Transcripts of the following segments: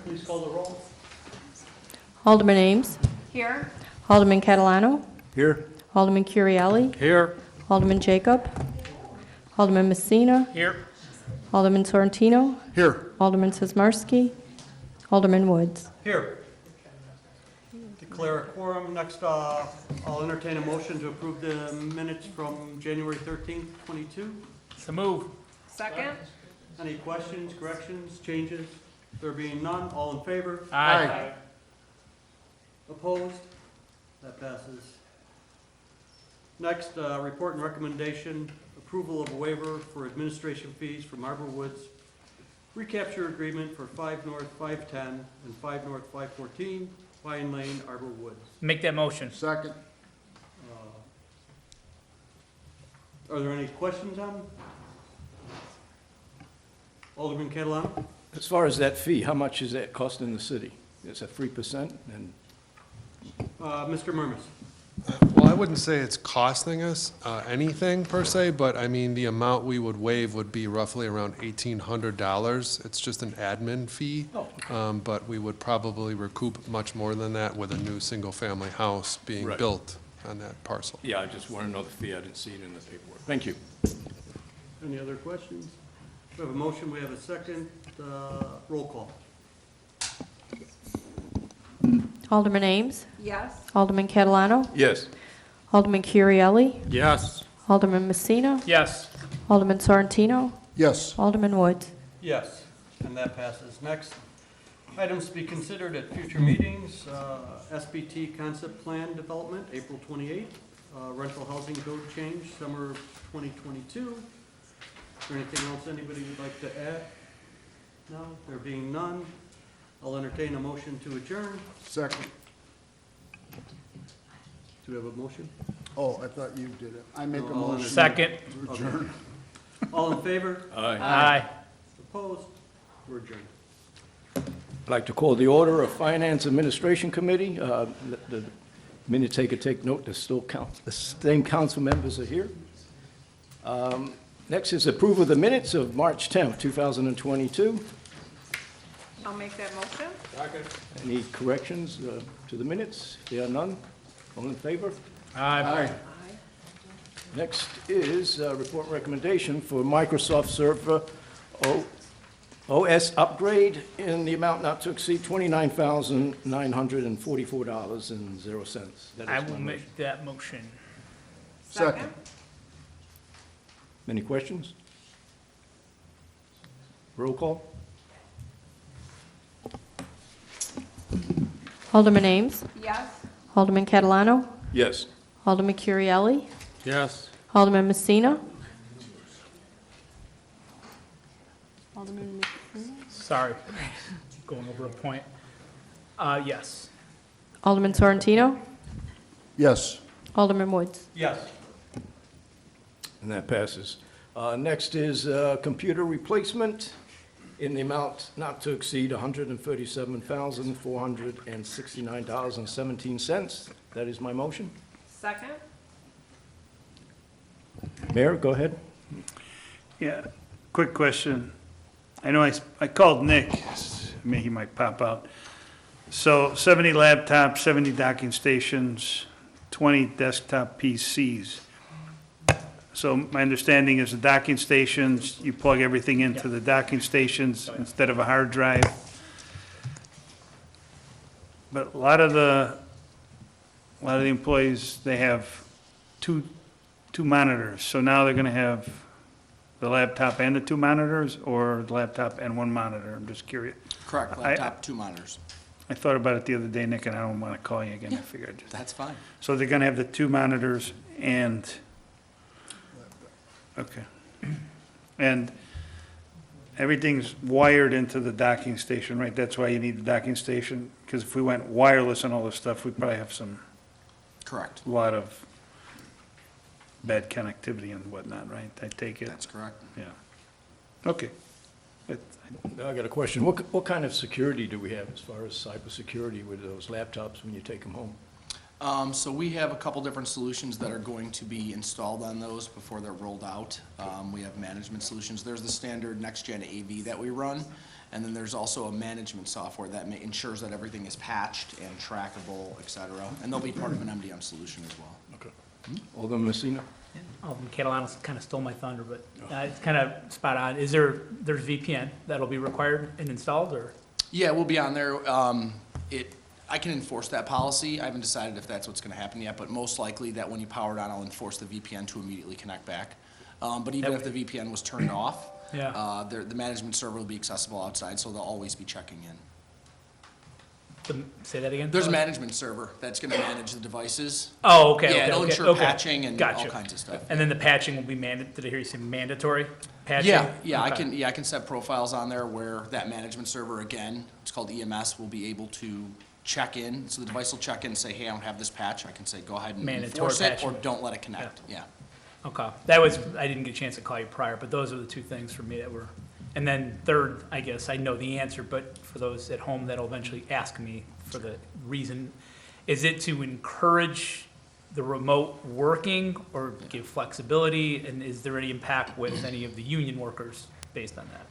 please call the roll. Alderman Ames. Here. Alderman Catalano. Here. Alderman Curielli. Here. Alderman Jacob. Alderman Messina. Here. Alderman Sorrentino. Here. Alderman Sizmarsky. Alderman Woods. Here. Declare a quorum. Next, I'll entertain a motion to approve the minutes from January 13th, 22. So move. Second. Any questions, corrections, changes? There being none, all in favor? Aye. Opposed? That passes. Next, report and recommendation, approval of a waiver for administration fees from Arbor Woods recapture agreement for 5 North 510 and 5 North 514, Pine Lane, Arbor Woods. Make that motion. Second. Are there any questions on? Alderman Catalano? As far as that fee, how much is that costing the city? Is it 3%? And Mr. Murmas? Well, I wouldn't say it's costing us anything per se, but I mean, the amount we would waive would be roughly around $1,800. It's just an admin fee, but we would probably recoup much more than that with a new single-family house being Right. built on that parcel. yeah, I just want to know the fee. I didn't see it in the paperwork. Thank you. Any other questions? We have a motion, we have a second. Roll call. Alderman Ames. Yes. Alderman Catalano. Yes. Alderman Curielli. Yes. Alderman Messina. Yes. Alderman Sorrentino. Yes. Alderman Woods. Yes, and that passes. Next, items to be considered at future meetings, SBT concept plan development, April 28th, rental housing code change, summer of 2022. Is there anything else anybody would like to add? No, there being none, I'll entertain a motion to adjourn. Second. Do we have a motion? Oh, I thought you did it. I make a No, motion. Second. to adjourn. All in favor? Aye. Opposed? We're adjourned. I'd like to call the order of Finance Administration Committee. The minute taker take note, the same council members are here. Next is approval of the minutes of March 10th, 2022. I'll make that motion. Any corrections to the minutes? There are none. All in favor? Aye. Aye. Next is report and recommendation for Microsoft Server OS upgrade in the amount not to exceed $29,944.00. That I is my will motion. make that motion. Second. Any questions? Roll call? Alderman Ames. Yes. Alderman Catalano. Yes. Alderman Curielli. Yes. Alderman Messina. Alderman Messina. Sorry. Going over a point. Yes. Alderman Sorrentino. Yes. Alderman Woods. Yes. And that passes. Next is computer replacement in the amount not to exceed $137,469.17. That is my motion. Second. Mayor, go ahead. Yeah, quick question. I know I called Nick, maybe he might pop out. So 70 laptops, 70 docking stations, 20 desktop PCs. So my understanding is the docking stations, you plug everything into the docking stations instead of a hard drive. But a lot of the employees, they have two monitors. So now they're gonna have the laptop and the two monitors, or the laptop and one monitor? I'm just curious. Correct, I- laptop, 2 monitors. I thought about it the other day, Nick, and I don't want to call you again. I figured I'd just. That's fine. So they're going to have the 2 monitors and, okay. And everything's wired into the docking station, right? That's why you need the docking station? Because if we went wireless and all this stuff, we'd probably have Correct. a lot of bad connectivity and whatnot, right? I take it? That's correct. Yeah. Okay. I got a question. What kind of security do we have as far as cybersecurity with those laptops when you take them home? So we have a couple different solutions that are going to be installed on those before they're rolled out. We have management solutions. There's the standard next-gen AV that we run, And then there's also a management software that ensures that everything is patched and trackable, et cetera. And they'll be part of an MDM solution as well. Okay. Alderman Messina? Alderman Catalano's kind of stole my thunder, but it's kind of spot on. There's VPN that'll be required and installed, or? Yeah, we'll be on there. I can enforce that policy. I haven't decided if that's what's going to happen yet, but most likely that when you power it on, I'll enforce the VPN to immediately connect back. But even if the VPN was turned off, Yeah. the management server will be accessible outside, so they'll always be checking in. Say that again? There's a management server that's going to manage the devices. Oh, okay, Yeah, okay, it'll okay, ensure okay. patching and all Gotcha. kinds of stuff. And then the patching will be did I hear you say mandatory patching? Yeah, Okay. I can set profiles on there where that management server, again, it's called EMS, will be able to check in. So the device will check in and say, hey, I don't have this patch. I can say, go ahead and Mandatory enforce it, or patching. don't let it connect. Yeah. Okay, I didn't get a chance to call you prior, but those are the two things for me that were, and then third, I guess, I know the answer, but for those at home that'll eventually ask me for the reason, is it to encourage the remote working or give flexibility, and is there any impact with any of the union workers based on that?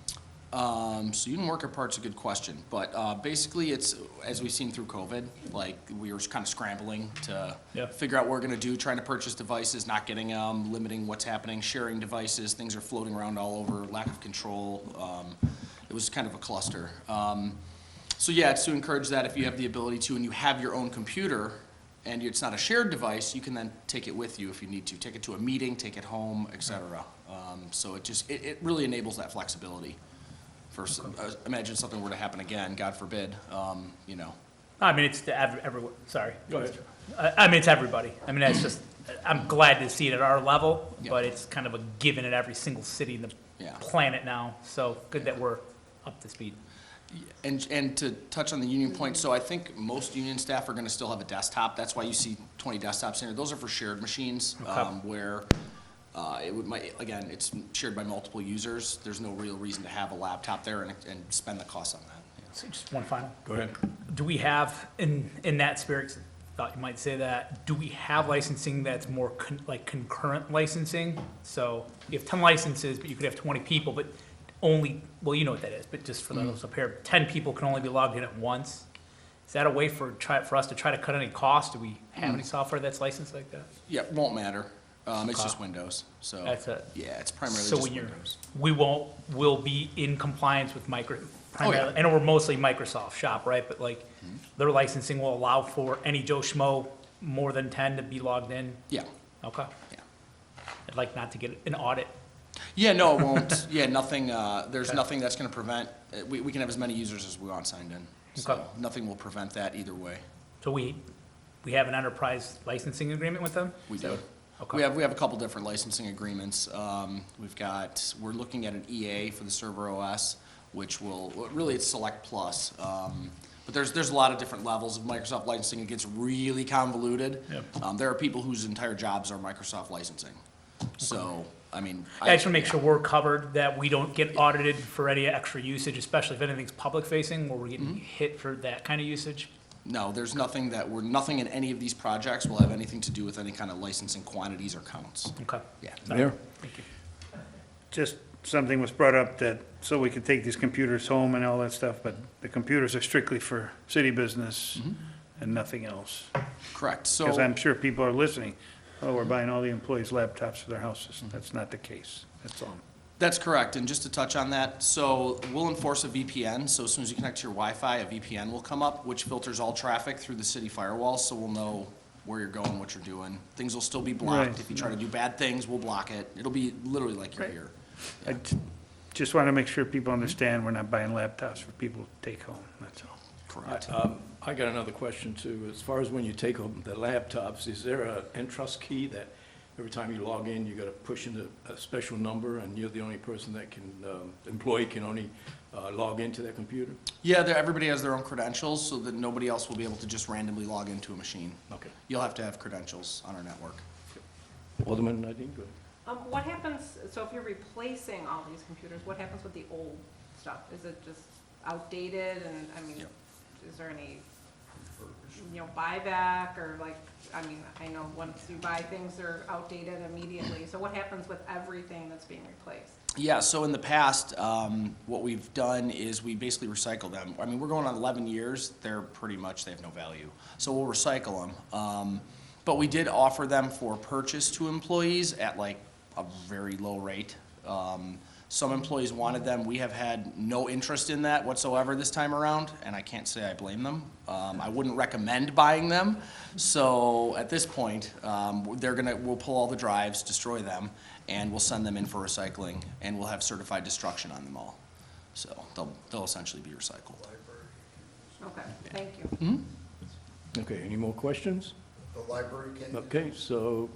So union worker part's a good question, but basically it's, as we've seen through COVID, like we were kind of scrambling to Yeah. figure out what we're gonna do, trying to purchase devices, not getting them, limiting what's happening, sharing devices, things are floating around all over, lack of control. It was kind of a cluster. So yeah, it's to encourage that if you have the ability to and you have your own computer and it's not a shared device, you can then take it with you if you need to. Take it to a meeting, take it home, et cetera. So it really enables that flexibility. Imagine something were to happen again, God forbid, you know. I mean, it's to everyone, sorry. Go ahead. I mean, it's everybody. I mean, that's just, I'm glad to see it at our level, Yeah. but it's kind of a given at every single city in the Yeah. planet now. So good that we're up to speed. And to touch on the union point, so I think most union staff are gonna still have a desktop. That's why you see 20 desktops in here. Those are for shared machines, Okay. where again, it's shared by multiple users. There's no real reason to have a laptop there and spend the cost on that. So just one final. Go ahead. Do we have, in that spirit, thought you might say that, do we have licensing that's more like concurrent licensing? So you have 10 licenses, but you could have 20 people, but only, well, you know what that is, but just for those up here, 10 people can only be logged in at once. Is that a way for us to try to cut any cost? Do we have any software that's licensed like that? Yeah, it won't matter. It's Okay. just Windows, so. That's it. Yeah, it's primarily So just when Windows. we'll be in compliance with Oh, yeah. I know we're mostly Microsoft shop, right? But like, their licensing will allow for any Joe Schmo more than 10 to be logged in? Yeah, Okay. yeah. I'd like not to get an audit. Yeah, no, it won't. Yeah, nothing, there's Okay. nothing that's gonna prevent, we can have as many users as we want signed in. So Okay. nothing will prevent that either way. So we have an enterprise licensing agreement with them? We do. Okay. We have a couple different licensing agreements. We're looking at an EA for the server OS, which really it's Select Plus. But there's a lot of different levels of Microsoft licensing. It gets really convoluted. Yep. There are people whose entire jobs are Microsoft licensing. So, I mean. I just want to make sure we're covered, that we don't get audited for any extra usage, especially if anything's public facing, where we're getting hit for that kind of usage. No, there's nothing nothing in any of these projects will have anything to do with any kind of licensing quantities or counts. Okay. Yeah. Mayor? Thank you. Just something was brought up that, so we could take these computers home and all that stuff, but the computers are strictly for city business and nothing else. Correct. Because So, I'm sure people are listening, oh, we're buying all the employees' laptops for their houses. That's not the case. That's all. that's correct. And just to touch on that, so we'll enforce a VPN. So as soon as you connect to your Wi-Fi, a VPN will come up, which filters all traffic through the city firewall. So we'll know where you're going, what you're doing. Things will still be blocked. Right. If you try to do bad things, we'll block it. It'll be literally like you're Right. here. I just want to make sure people understand we're not buying laptops for people to take home, that's all. Correct. I got another question too. As far as when you take home the laptops, is there an entrust key that every time you log in, you got to push in a special number and you're the only person that can, employee can only log into that computer? Yeah, everybody has their own credentials so that nobody else will be able to just randomly log into a machine. Okay. You'll have to have credentials on our network. Alderman Nadine, go ahead. What happens, so if you're replacing all these computers, what happens with the old stuff? Is it just outdated and, I mean, Yep. is there any buyback or like, I mean, I know once you buy things, they're outdated immediately. So what happens with everything that's being replaced? Yeah, so in the past, what we've done is we basically recycle them. I mean, we're going on 11 years, they have no value. So we'll recycle them. But we did offer them for purchase to employees at like a very low rate. Some employees wanted them. We have had no interest in that whatsoever this time around, and I can't say I blame them. I wouldn't recommend buying them. So at this point, we'll pull all the drives, destroy them, and we'll send them in for recycling, and we'll have certified destruction on them all. So they'll essentially be recycled. Okay, thank you. Okay, any more questions? The library can. Okay, so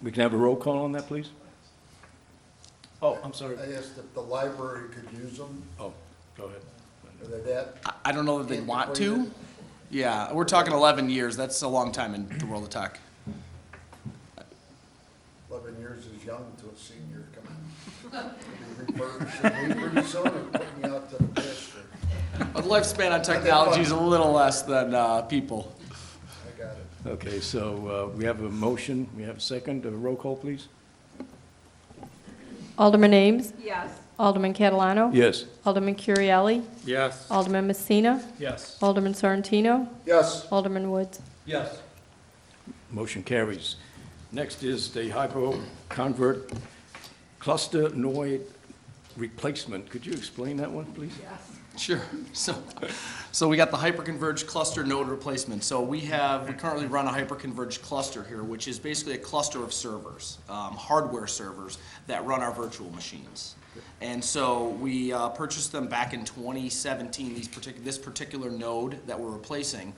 we can have a roll call on that, please? Oh, I'm sorry. I asked if the library could use them, Oh, go ahead. are they that? I don't know that they Can't want complain to. Yeah, we're talking 11 years. That's a long time in the world of tech. 11 years is young to a senior, come on. Be refurbishing me pretty soon and putting me out to the pasture. The lifespan on technology is a little less than people. I got it. Okay, so we have a motion, we have a second, a roll call, please? Alderman Ames. Yes. Alderman Catalano. Yes. Alderman Currielli. Yes. Alderman Messina. Yes. Alderman Sorrentino. Yes. Alderman Woods. Yes. Motion carries. Next is the Hyper-Converged cluster noid replacement. Could you explain that one, please? Yes. Sure. So we got the hyper-converged cluster node replacement. So we currently run a hyper-converged cluster here, which is basically a cluster of servers, hardware servers that run our virtual machines. And so we purchased them back in 2017, this particular node that we're replacing.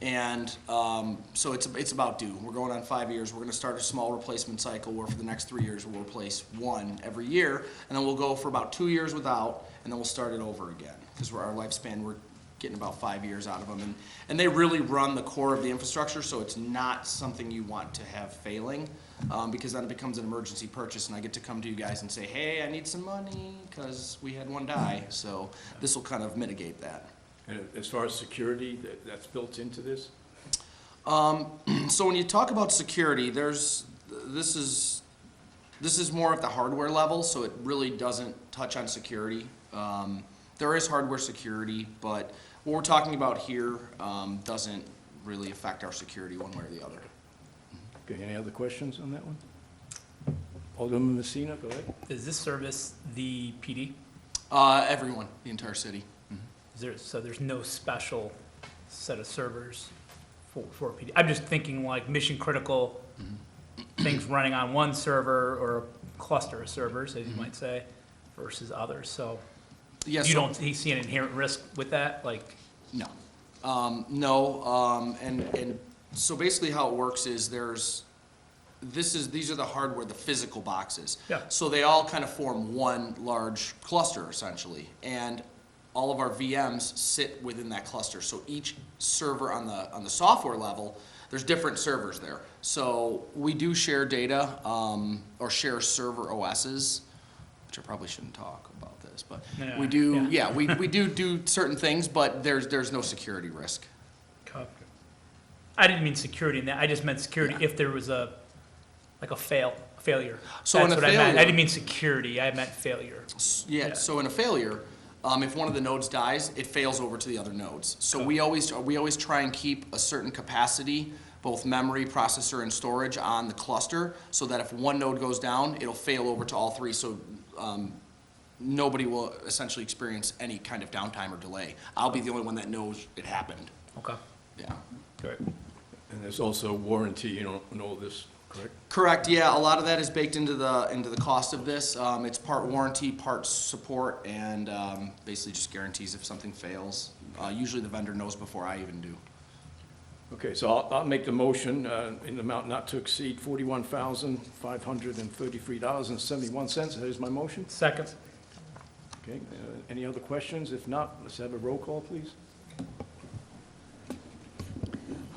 And so it's about due. We're going on 5 years. We're going to start a small replacement cycle where for the next 3 years we'll replace one every year, and then we'll go for about 2 years without, and then we'll start it over again. Because our lifespan, we're getting about 5 years out of them. And they really run the core of the infrastructure, so it's not something you want to have failing, because then it becomes an emergency purchase, and I get to come to you guys and say, hey, I need some money because we had one die. So this will kind of mitigate that. And as far as security, that's built into this? So when you talk about security, this is more at the hardware level, so it really doesn't touch on security. There is hardware security, but what we're talking about here doesn't really affect our security one way or the other. Okay, any other questions on that one? Alderman Messina, go ahead. Does this service the PD? Everyone, the entire city. So there's no special set of servers for PD? I'm just thinking like mission critical things running on one server or a cluster of servers, as you might say, versus others. So Yeah, you don't see an inherent risk with that? Like, No. And so basically how it works is these are the hardware, the physical boxes. Yeah. So they all kind of form one large cluster essentially. And all of our VMs sit within that cluster. So each server on the software level, there's different servers there. So we do share data or share server OSs, which I probably shouldn't talk about this, but Yeah, we do. yeah. Yeah, we do certain things, but there's no security risk. I didn't mean security in that. I just meant security if there was a failure. So That's in a what I meant. failure- I didn't mean security. I meant failure. Yeah. Yeah. So in a failure, if one of the nodes dies, it fails over to the other nodes. So we always try and keep a certain capacity, both memory, processor, and storage on the cluster, so that if one node goes down, it'll fail over to all three. So nobody will essentially experience any kind of downtime or delay. I'll be the only one that knows it happened. Okay, Yeah. great. And there's also warranty, you don't know this, correct? Correct. Yeah, a lot of that is baked into the cost of this. It's part warranty, part support, and basically just guarantees if something fails. Usually the vendor knows before I even do. Okay, so I'll make the motion in the amount not to exceed $41,533.71. That is my motion. Second. Okay, any other questions? If not, let's have a roll call, please.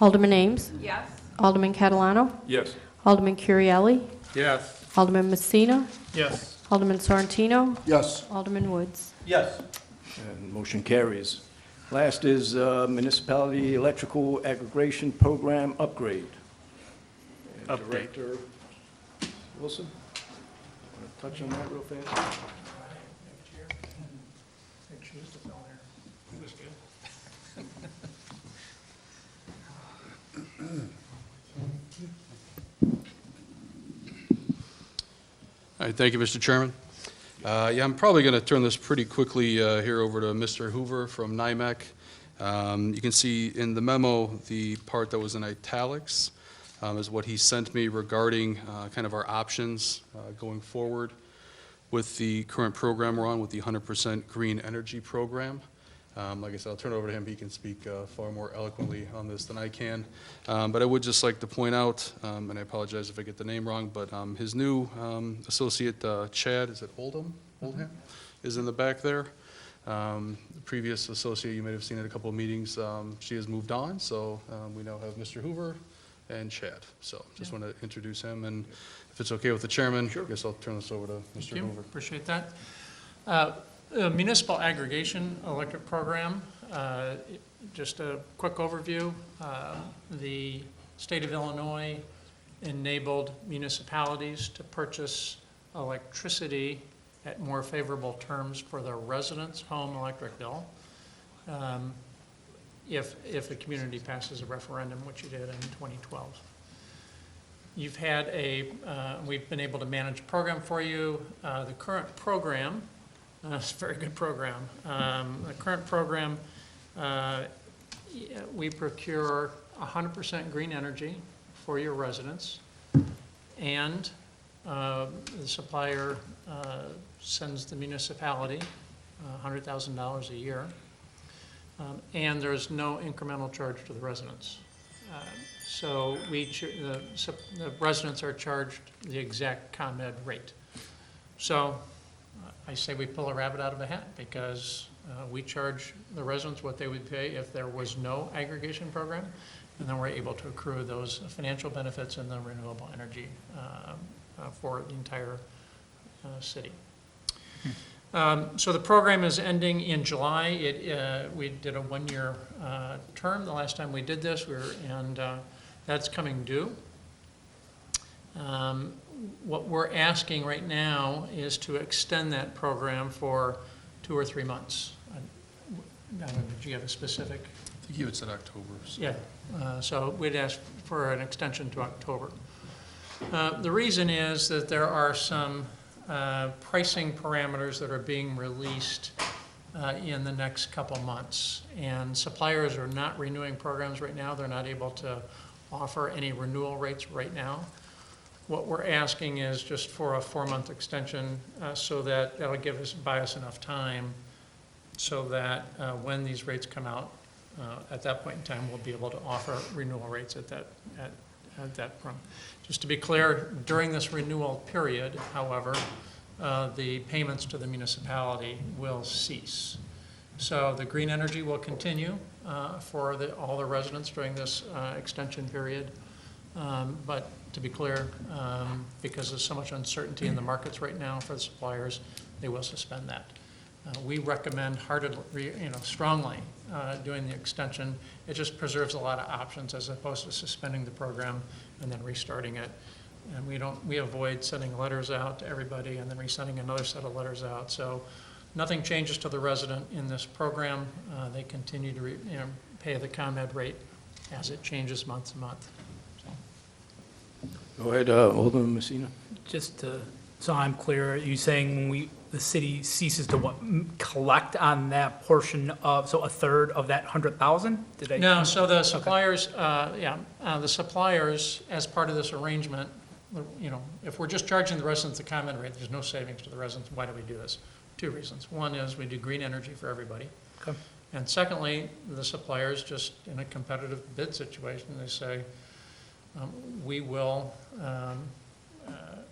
Alderman Ames. Yes. Alderman Catalano. Yes. Alderman Currielli. Yes. Alderman Messina. Yes. Alderman Sorrentino. Yes. Alderman Woods. Yes. And motion carries. Last is municipality electrical aggregation program upgrade. And Update. Director Wilson, want to touch on that real fast? All right, thank you, Mr. Chairman. Yeah, I'm probably going to turn this pretty quickly here over to Mr. Hoover from NIMAC. You can see in the memo, the part that was in italics is what he sent me regarding kind of our options going forward with the current program we're on with the 100% green energy program. Like I said, I'll turn it over to him. He can speak far more eloquently on this than I can. But I would just like to point out, and I apologize if I get the name wrong, but his new associate, Chad, is it Oldham? Is in the back there. The previous associate, you might have seen at a couple of meetings, she has moved on, so we now have Mr. Hoover and Chad. So just want to introduce him, and if it's okay with the chairman, I guess I'll turn this over to Mr. Thank you. Hoover. Appreciate that. Municipal Aggregation Electric Program, just a quick overview. The state of Illinois enabled municipalities to purchase electricity at more favorable terms for their residents' home electric bill if a community passes a referendum, which you did in 2012. You've had we've been able to manage a program for you. The current program, it's a very good program. The current program, we procure 100% green energy for your residents, and the supplier sends the municipality $100,000 a year, and there's no incremental charge to the residents. So the residents are charged the exact ComEd rate. So I say we pull a rabbit out of a hat, because we charge the residents what they would pay if there was no aggregation program, and then we're able to accrue those financial benefits in the renewable energy for the entire city. So the program is ending in July. We did a one-year term the last time we did this, and that's coming due. What we're asking right now is to extend that program for 2 or 3 months. I don't know, did you have a specific? I think you had said October. So. Yeah, so we'd ask for an extension to October. The reason is that there are some pricing parameters that are being released in the next couple months, and suppliers are not renewing programs right now. They're not able to offer any renewal rates right now. What we're asking is just for a 4-month extension, so that that'll buy us enough time, so that when these rates come out, at that point in time, we'll be able to offer renewal rates at that point. Just to be clear, during this renewal period, however, the payments to the municipality will cease. So the green energy will continue for all the residents during this extension period. But to be clear, because there's so much uncertainty in the markets right now for the suppliers, they will suspend that. We recommend strongly doing the extension. It just preserves a lot of options as opposed to suspending the program and then restarting it. And we avoid sending letters out to everybody and then resending another set of letters out. So nothing changes to the resident in this program. They continue to pay the ComEd rate as it changes month to month. Go ahead, Alderman Messina. Just so I'm clear, are you saying when the city ceases to collect on that portion of, so a third of that 100,000? No, so the suppliers, the suppliers, as part of this arrangement, if we're just charging the residents the ComEd rate, there's no savings to the residents. Why do we do this? 2 reasons. One is we do green energy for everybody. Okay. And secondly, the suppliers, just in a competitive bid situation, they say, we will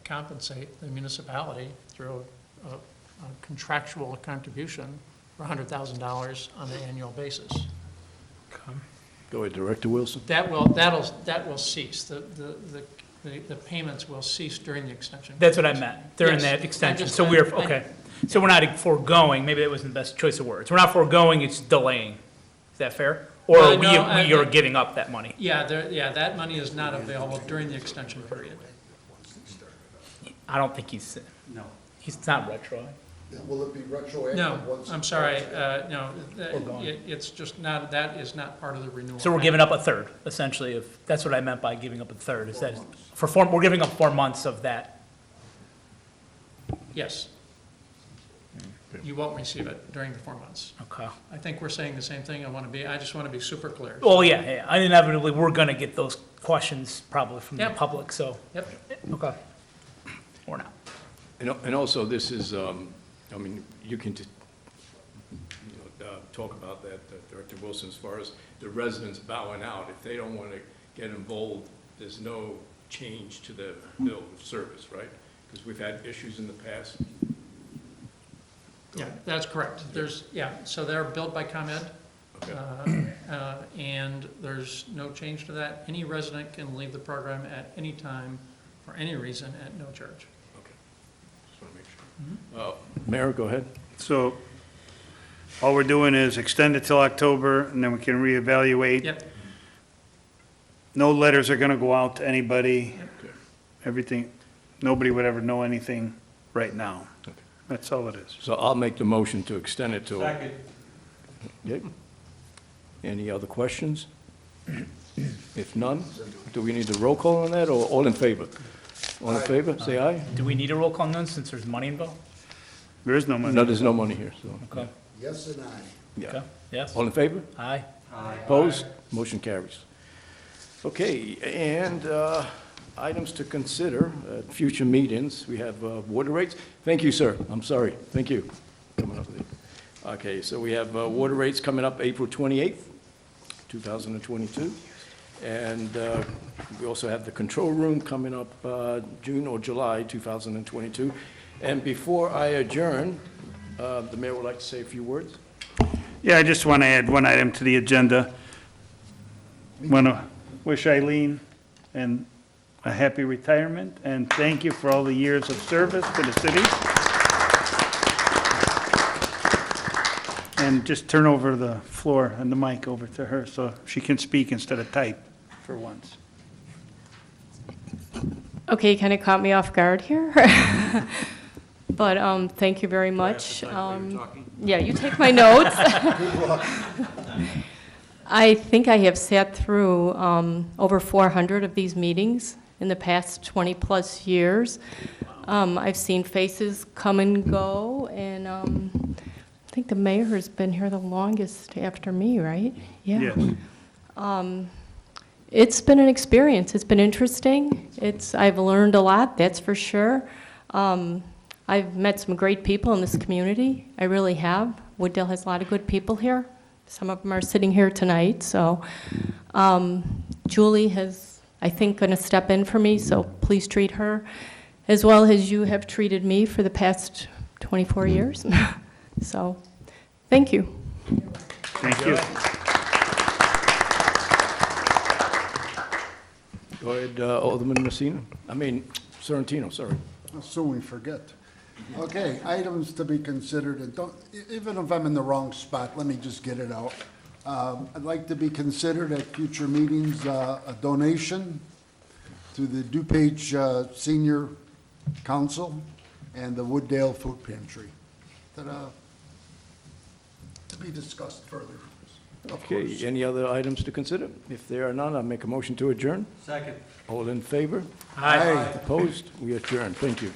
compensate the municipality through a contractual contribution for $100,000 on an annual basis. Okay. Go ahead, Director Wilson. That will cease. The payments will cease during the extension. That's what I meant, during Yes, that extension. just So meant- okay. So we're not foregoing, maybe that wasn't the best choice of words. We're not foregoing, it's delaying. Is that fair? Or are No, we are giving up that money? Yeah, that money is not available during the extension period. I don't think he's not retro. Will it be retroactive? No, once I'm it's sorry, budgeted? no, it's just not, that is not part of the renewal. So we're giving up a third, essentially, if, that's what I meant by giving up a third, is that, we're giving up 4 months of that. Yes. You won't receive it during the 4 months. Okay. I think we're saying the same thing. I just want to be super clear. Well, yeah, I inevitably, we're gonna get those questions probably from the Yep. public, so, Yep. okay. Or not. And also, this is, I mean, you can talk about that, Director Wilson, as far as the residents bowing out. If they don't want to get involved, there's no change to the bill of service, right? Because we've had issues in the past. Yeah, that's correct. So they're billed by ComEd, Okay. and there's no change to that. Any resident can leave the program at any time, for any reason, at no charge. Okay. Just want to make sure. Mayor, go ahead. So all we're doing is extend it till October, and then we can reevaluate. Yep, No letters are gonna go out to anybody. Okay. Everything, nobody would ever know anything right now. Okay. That's all it is. So I'll make the motion to extend it to. Second. Okay. Any other questions? If none, do we need a roll call on that, or all in favor? All in favor, say aye. Do we need a roll call none since there's money involved? There is no money. No, there's no money here, so, Okay, Yes and aye. yeah. okay, yes, All in favor? aye. Opposed? Motion carries. Okay, and items to consider at future meetings. We have water rates. Thank you, sir. I'm sorry. Thank you. Coming up there. Okay, so we have water rates coming up April 28th, 2022. And we also have the control room coming up June or July 2022. And before I adjourn, the mayor would like to say a few words. Yeah, I just want to add one item to the agenda. Want to wish Eileen a happy retirement, and thank you for all the years of service to the city. And just turn over the floor and the mic over to her so she can speak instead of type for once. Okay, you kind of caught me off guard here. But thank you very much. Yeah, you take my notes. I think I have sat through over 400 of these meetings in the past 20-plus years. I've seen faces come and go, and I think the mayor has been here the longest after me, right? Yeah. Yes. It's been an experience. It's been interesting. I've learned a lot, that's for sure. I've met some great people in this community. I really have. Wooddale has a lot of good people here. Some of them are sitting here tonight, so Julie has, I think, going to step in for me, so please treat her as well as you have treated me for the past 24 years. So, thank you. Thank you. Go ahead, Alderman Messina. Sorrentino, sorry. So we forget. Okay, items to be considered, and even if I'm in the wrong spot, let me just get it out. I'd like to be considered at future meetings, a donation to the DuPage Senior Council and the Wooddale Food Pantry. To be discussed further, of Okay, course. any other items to consider? If there are none, I'll make a motion to adjourn. Second. All in favor? Aye. Opposed? We adjourn. Thank you.